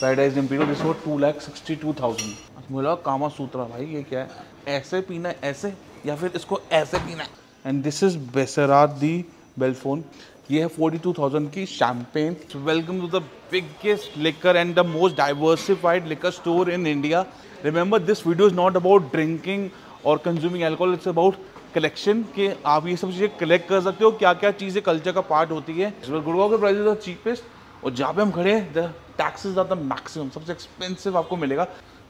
Paradise Imperial, this for 2,62,000। बोला कामा सूत्रा भाई ये क्या है, ऐसे पीना है ऐसे या फिर इसको ऐसे पीना है। एंड दिस इज बेसेरार दी बेलफोन, ये है 42,000 की champagne. Welcome to the biggest liquor and the most diversified liquor store in India. Remember this video is not about drinking और consuming alcohol, it's about collection, कि आप ये सब चीज़ें कलेक्ट कर सकते हो, क्या क्या चीज़ें कल्चर का पार्ट होती है। गुड़गांव के प्राइसेस आर चीपेस्ट, और जहाँ पे हम खड़े हैं the taxes are the maximum, सबसे एक्सपेंसिव आपको मिलेगा।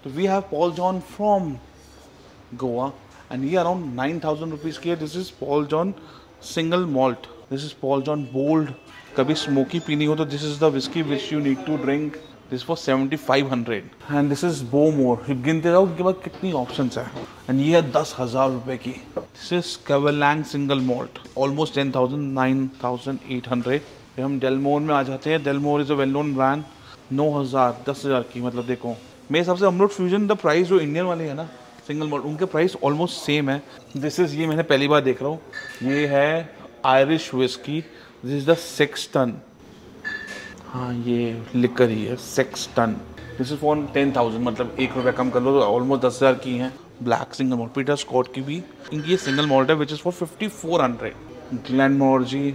तो we have Paul John from Goa and ये अराउंड 9,000 रुपीज़ की है। This is Paul John single malt, this is Paul John bold. कभी स्मोकी पीनी हो तो this is the whisky which you need to drink, this for 7,500 and this is Bowmore. गिनते जाओ उनके बाद कितनी ऑप्शंस है। एंड ये है 10,000 रुपये की। This is Kavalan single malt, almost 10,000, 9,800। फिर हम डेलमोर में आ जाते हैं। Dalmore is a well known brand, 9,000, 10,000 की। मतलब देखो मेरे हिसाब से अमरूद फ्यूजन द प्राइस जो इंडियन वाले है ना सिंगल मॉल्ट, उनके प्राइस ऑलमोस्ट सेम है। दिस इज, ये मैंने पहली बार देख रहा हूँ, ये है Irish whisky, this is the Sexton. हाँ ये लिकर ही है, सेक्सटन। दिस इज फॉर 10,000, मतलब 1 रुपया कम कर लो तो ऑलमोस्ट 10,000 की है। Black single malt, Peter Scott की भी इनकी ये सिंगल मॉल्ट है which is for 5,400। Glenmorangie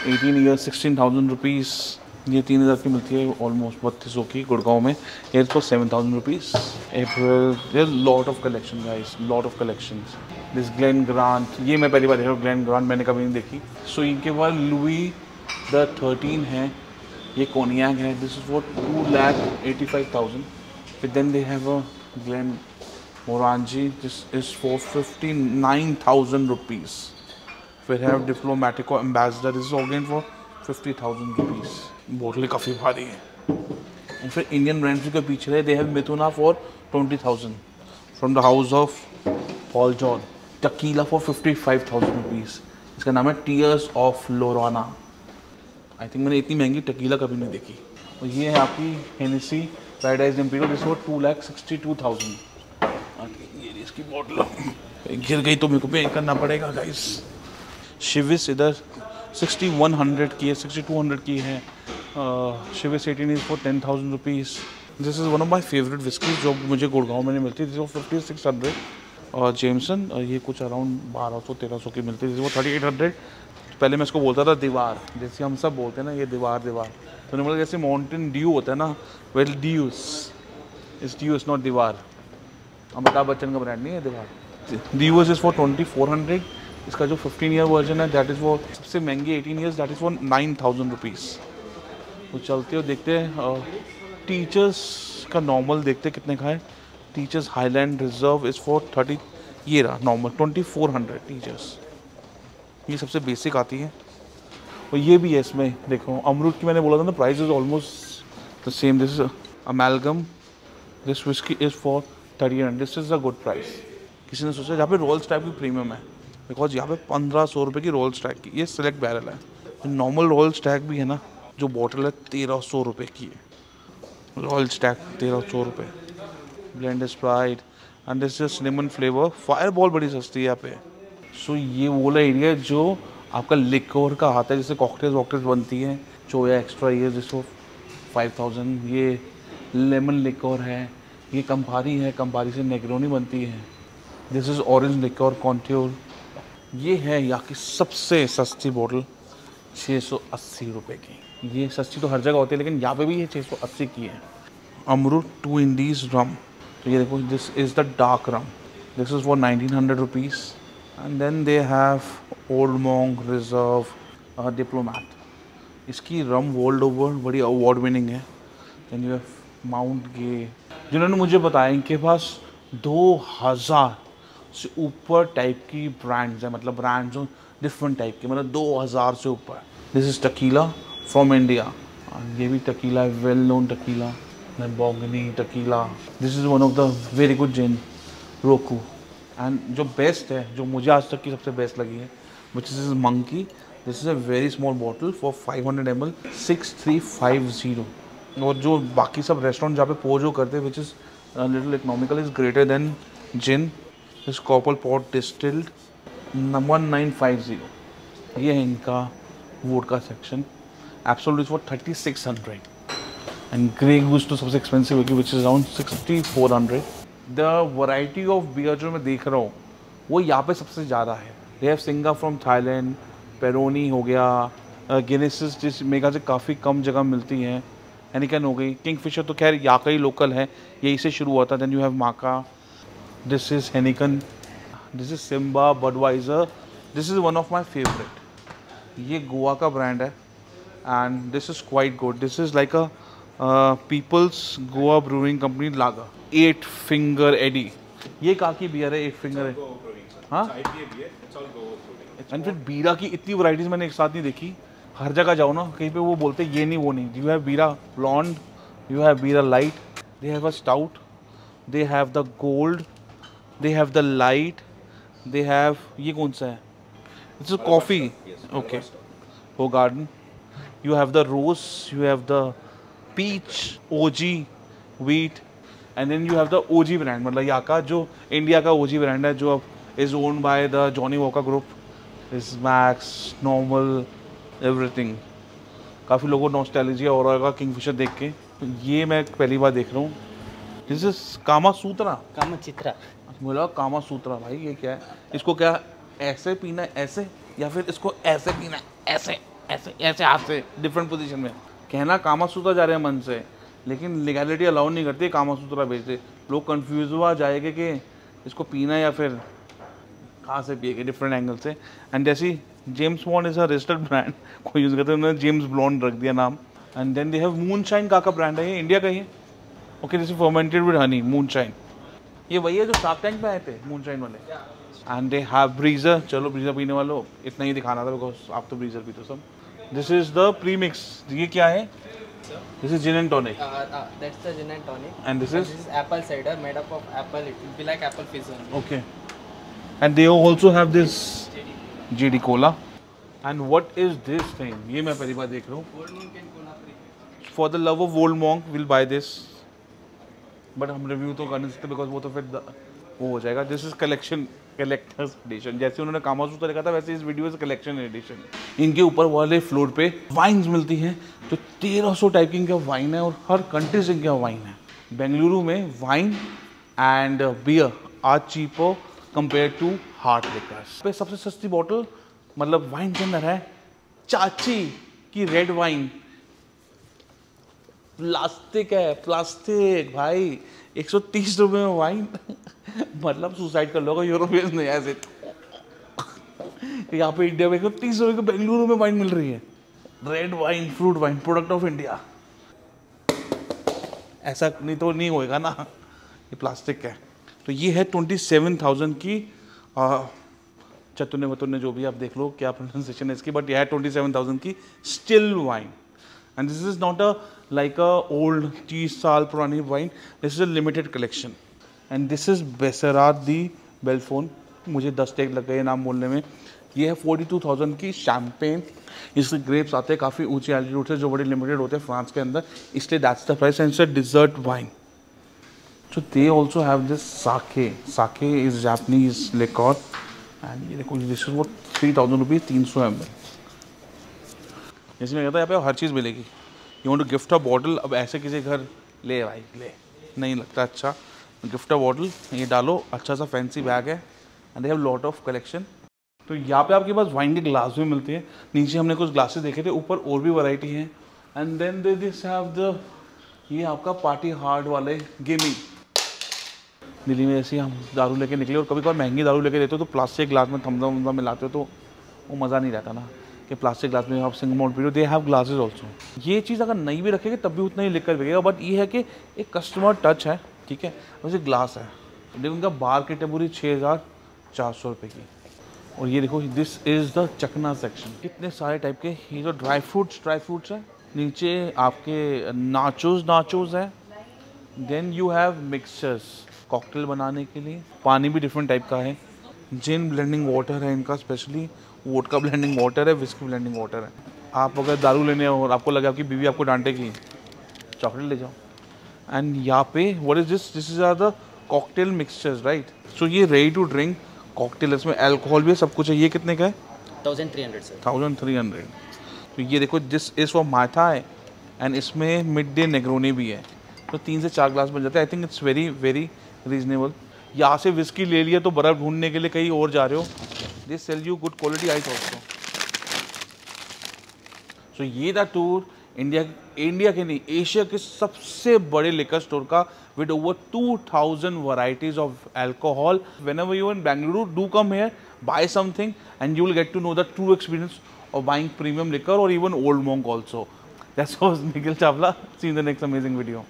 18 years 16,000 rupees, ये 3,000 की मिलती है, ऑलमोस्ट 3200 की गुड़गांव में। ये for 7,000 rupees. April, there lot of collection guys, lot of collection. This Glen Grant, ये मैं पहली बार देख रहा हूँ, ग्लेन ग्रांट मैंने कभी नहीं देखी। सो इनके बाद लुई द 13 है, ये कोनियाक है, दिस इज फॉर 2,85,000। फिर then they have a Glenmorangie, this is for 59,000 rupees. फिर have Diplomatico ambassador, this is again for 50,000 rupees. बोतलें काफ़ी भारी हैं। और फिर इंडियन ब्रांड्स के पीछे रहे, they have Mithuna for 20,000 from the house of Paul John. Tequila for 55,000 rupees, इसका नाम है tears of Llorona. I think मैंने इतनी महंगी टकीला कभी नहीं देखी। और ये है आपकी Hennessy Paradise Imperial, this for 2,62,000। ये इसकी बॉटल गिर गई तो मेरे को पे करना पड़ेगा गाइस। शिविस इधर 6,100 की है, 6,200 की है। शिविस 18 is for 10,000 rupees. This is one of my favourite whiskeys जो मुझे गुड़गांव में नहीं मिलती, दिस फॉर 5,600। और जेमसन, ये कुछ अराउंड 1,200-1,300 की मिलती है, दिस फॉर 3,800। पहले मैं इसको बोलता था दीवार, जैसे हम सब बोलते हैं ना, ये दीवार दीवार। तो मतलब जैसे माउंटेन ड्यू होता है ना, वेल ड्यूस इस ड्यूस नॉट दीवार। अमिताभ बच्चन का ब्रांड नहीं है दीवार। ड्यूस इज़ फॉर 2,400। इसका जो 15 ईयर वर्जन है दैट इज़ फॉर सबसे महंगी 18 years, that is for 9,000 rupees. तो चलते हो देखते हैं। टीचर्स का नॉर्मल देखते कितने का है। Teachers highland reserve is for 30, ये रहा नॉर्मल 2,400 टीचर्स। ये सबसे बेसिक आती है। और ये भी है इसमें देखो, अमरूद की मैंने बोला था ना, price is almost the same. This is Amalgam, this whisky is for 3,000, this is a good price. किसी ने सोचा यहाँ पे रोल्स टाइप की प्रीमियम है, बिकॉज यहाँ पे 1,500 रुपये की रोल्स टाइप की, ये सिलेक्ट बैरल है। नॉर्मल रोल्स टैग भी है ना, जो बॉटल है 1,300 रुपये की है। रोल्स टैग 1,300 रुपये। Blend Sprite and this is cinnamon flavour. Fire ball बड़ी सस्ती है यहाँ पे। सो ये वो वाला एरिया जो आपका लिक्योर का आता है, जैसे कॉकटेल्स वॉकटेल्स बनती हैं, चोया एक्स्ट्रा ये जिसको 5,000। ये लेमन लिक्योर है, ये कंपारी है, कंपारी से नेग्रोनी बनती है। This is orange liqueur Cointreau. ये है यहाँ की सबसे सस्ती बोतल, 680 रुपये की। ये सस्ती तो हर जगह होती है, लेकिन यहाँ पे भी ये 680 की है। अमरूद 2 इंडीज़ रम, तो ये देखो, this is the dark rum, this is for 1,900 rupees. And then they have Old Monk Reserve, Diplomat. इसकी रम वर्ल्ड ओवर बड़ी अवार्ड विनिंग है। Then you have Mount Gay, जिन्होंने मुझे बताया इनके पास 2,000 से ऊपर टाइप की ब्रांड्स हैं, मतलब ब्रांड्स जो डिफरेंट टाइप के, मतलब 2,000 से ऊपर। This is tequila from India, ये भी टकीला है, वेल नोन टकीला, बोगनी tequila. This is one of the very good gin, Roku. And जो बेस्ट है, जो मुझे आज तक की सबसे बेस्ट लगी है, which is monkey. This is a very small bottle for 500 ml, 6,350। और जो बाकी सब रेस्टोरेंट जहाँ पे पोजो करते हैं, which is little economical, is greater than gin. इस कॉपर पॉट डिस्टिल्ड 1950। ये है इनका vodka section. Absolut for 3,600। And Grey Goose तो सबसे एक्सपेंसिव होगी which is around 6400। The variety of beer जो मैं देख रहा हूँ वो यहाँ पे सबसे ज़्यादा है। दे हैव सिंगा फ्रॉम थाईलैंड, पेरोनी हो गया, गिनेसिस जिस मेगा से काफ़ी कम जगह मिलती हैं, हेनिकन हो गई, किंगफिशर तो खैर यहाँ का ही लोकल है, यही से शुरू हुआ था। देन यू हैव माका, this is Heineken, this is Simba, Budweiser, this is one of my favourite. ये गोवा का ब्रांड है and this is quite good. This is like a people's Goa brewing company lager. 8 finger Eddie, ये कहाँ की beer है? 8 finger है, हाँ। And फिर बीरा की इतनी वैरायटीज मैंने एक साथ नहीं देखी। हर जगह जाओ ना कहीं पे वो बोलते ये नहीं वो नहीं। You have Bira blonde, you have Bira light, they have a stout, they have the gold, they have the light, they have ये कौन सा है? It's coffee, okay, Hoegaarden. You have the rose, you have the peach, OG, wheat, and then you have the OG brand, मतलब यहाँ का जो India का ओजी brand है जो अब is owned by the Johnny walker group, is max, normal, everything. काफ़ी लोगों को नॉस्टैल्जिया हो रहा होगा किंगफिशर देख के। तो ये मैं पहली बार देख रहा हूँ। दिस इज कामा सूत्रा, कामा चित्रा, बोला कामा सूत्रा। भाई ये क्या है? इसको क्या ऐसे पीना है, ऐसे, या फिर इसको ऐसे पीना है, ऐसे ऐसे ऐसे हाथ से डिफरेंट पोजीशन में? कहना कामा सूत्रा जा रहे हैं मन से, लेकिन लीगैलिटी अलाउ नहीं करती कामा सूत्रा बेचते। लोग कंफ्यूज हुआ जाएंगे कि इसको पीना है या फिर कहाँ से पिएगा, डिफरेंट एंगल से। एंड जैसी James Bond is a registered brand, कोई यूज़ करते हैं, उन्होंने जेम्स ब्लॉन्ड रख दिया नाम। And then they have Moonshine, का ब्रांड है ये? इंडिया का ही है, okay. This is fermented with honey, Moonshine. ये वही है जो शार्क टैंक पे आए थे, मूनशाइन वाले। एंड दे हैव ब्रीजर, चलो ब्रीजर पीने वालों इतना ही दिखाना था बिकॉज आप तो ब्रीजर पीते हो सब। This is the pre mix, ये क्या है? This is gin and tonic. That's the gin and tonic. And this is apple cider made up of apple. It will be like apple fizz only. okay. And they also have this JD Cola. And what is this thing? ये मैं पहली बार देख रहा हूँ। Old Monk and Cola Free. For the love of Old Monk, we'll buy this. But हम review तो कर नहीं सकते बिकॉज वो तो फिर वो हो जाएगा। This is collector's edition. जैसे उन्होंने कामासूत्रा लिखा था वैसे इस वीडियो इज कलेक्शन एडिशन। इनके ऊपर वाले फ्लोर पे वाइन्स मिलती हैं, तो 1300 टाइप की इनका वाइन है और हर कंट्री से इनका वाइन है। बेंगलुरु में wine and beer are cheaper compare to hard liquors. पे सबसे सस्ती बॉटल मतलब वाइन के अंदर है चाची की रेड वाइन, प्लास्टिक है, प्लास्टिक भाई। 130 रुपये में वाइन मतलब सुसाइड कर लोगे यूरोपियंस ने ऐसे। यहाँ पे इंडिया में 130 रुपये की बेंगलुरु में वाइन मिल रही है, red wine, fruit wine, product of India. ऐसा नहीं तो नहीं होएगा ना, ये प्लास्टिक है। तो ये है 27,000 की चतुने वतुने जो भी आप देख लो क्या प्रोनाउंसिएशन है इसकी, बट यह है 27,000 की still wine. And this is not a like a old 30 साल पुरानी wine, this is a limited collection. And this is Besserat de Bellefon, मुझे 10 टेक लग गए नाम बोलने में। ये है 42,000 की शैम्पेन। इसके ग्रेप्स आते हैं काफ़ी ऊंची एल्टीट्यूड से जो बड़े लिमिटेड होते हैं फ्रांस के अंदर, इसलिए that's the price. And it's a dessert wine. So they also have this sake. Sake is Japanese liquor and ये देखो दिस इज वो 3,000 रुपीज़ 300 ml। जैसे मैं कहता है यहाँ पे हर चीज़ मिलेगी। You want to gift a bottle, अब ऐसे किसी घर ले भाई ले नहीं लगता अच्छा, गिफ्ट अ बॉटल ये डालो, अच्छा सा फैंसी बैग है and they have lot of collection. तो यहाँ पे आपके पास वाइन के ग्लास भी मिलते हैं। नीचे हमने कुछ ग्लासेस देखे थे, ऊपर और भी वैरायटी है। And then they this have the ये आपका पार्टी हार्ड वाले गेमिंग। दिल्ली में ऐसे हम दारू लेके निकले और कभी कभार महंगी दारू लेके देते हो तो प्लास्टिक ग्लास में थम्स अप मिलाते हो तो वो मज़ा नहीं रहता ना कि प्लास्टिक ग्लास में आप सिंगल माउंट पी रहे हो। They have glasses also. ये चीज़ अगर नहीं भी रखेंगे तब भी उतना ही लिकर बिकेगा, बट ये है कि एक कस्टमर टच है, ठीक है। वैसे ग्लास है, देखो उनका बार की टेबुरी 6,400 रुपये की। और ये देखो दिस इज़ द चकना सेक्शन, कितने सारे टाइप के। ये जो ड्राई फ्रूट्स है, नीचे आपके नाचोज है। Then you have mixtures cocktail बनाने के लिए, पानी भी डिफरेंट टाइप का है। जिन ब्लेंडिंग वाटर है इनका, स्पेशली वोडका ब्लेंडिंग वाटर है, विस्की ब्लेंडिंग वाटर है। आप अगर दारू लेने और आपको लगे आपकी बीवी आपको डांटेगी, चॉकलेट ले जाओ। एंड यहाँ पे what is this is are the cocktail mixtures, right. So ये रेडी टू ड्रिंक कॉकटेल, इसमें अल्कोहल भी है, सब कुछ है। ये कितने का है? 1300 सर। 1300। तो ये देखो दिस इज फॉर माथा है एंड इसमें मिड डे नेग्रोनी भी है, तो 3 से 4 ग्लास बन जाते हैं। I think it's very very reasonable. यहाँ से विस्की ले लिया तो बर्फ़ ढूंढने के लिए कहीं और जा रहे हो, they sell you good quality ice also. So ये था टूर इंडिया के नहीं, एशिया के सबसे बड़े लिकर स्टोर का, with over 2000 varieties of alcohol. Whenever you're in Bangalore, do come here, buy something, and you will get to know the true experience of buying premium liquor or even Old Monk also. That's all, Nikhil Chawla. See you in the next amazing video.